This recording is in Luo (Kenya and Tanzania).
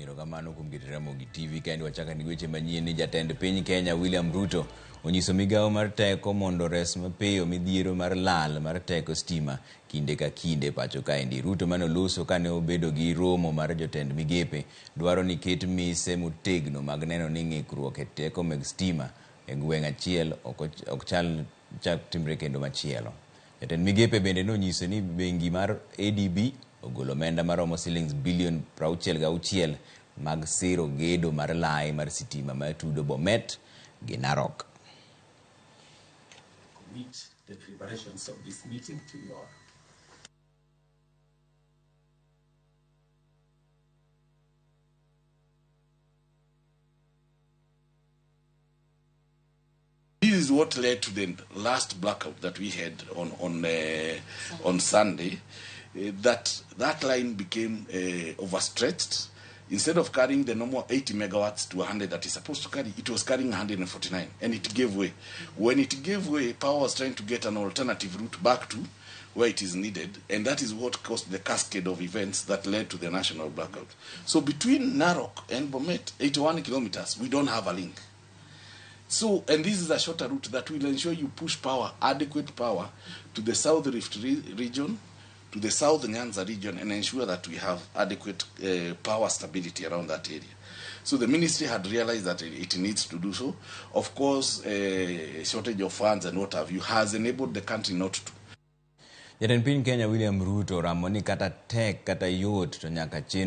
Erokamano kuom keto Ramogi TV kendo wachaka ni weche manyien ni jatend piny Kenya William Ruto onyiso migawo mar teko mondo res mapiyo midhiero mar lal mar teko stima kinde ka kinde pachoka endi. Ruto manoloso kane obedo gi romo mar jotend migepe dwaro ni ket mise motegno mag neno ni ng'ikruok e teko meg stima e gweng' achiel ok chal chak timre kendo machielo. Jatend migepe bende nonyiso ni bengi mar ADB ogolo omenda maromo shillings bilion 66 mag siro gedo mar lai mar sitima ma tudo Bomet gi Narok. The preparations of this meeting to your This is what led to the last blackout that we had on Sunday. That line became overstretched. Instead of carrying the normal 80 megawatts to 100 that is supposed to carry, it was carrying 149, and it gave way. When it gave way, Power was trying to get an alternative route back to where it is needed, and that is what caused the cascade of events that led to the national blackout. So between Narok and Bomet, 81 kilometers, we don't have a link. So, and this is a shorter route that will ensure you push power, adequate power, to the South Rift region, to the South Nyanza region, and ensure that we have adequate power stability around that area. So the ministry had realized that it needs to do so. Of course, shortage of funds and what have you has enabled the country not to. Jatend piny Kenya William Ruto ramoni kata tek kata yot to nyaka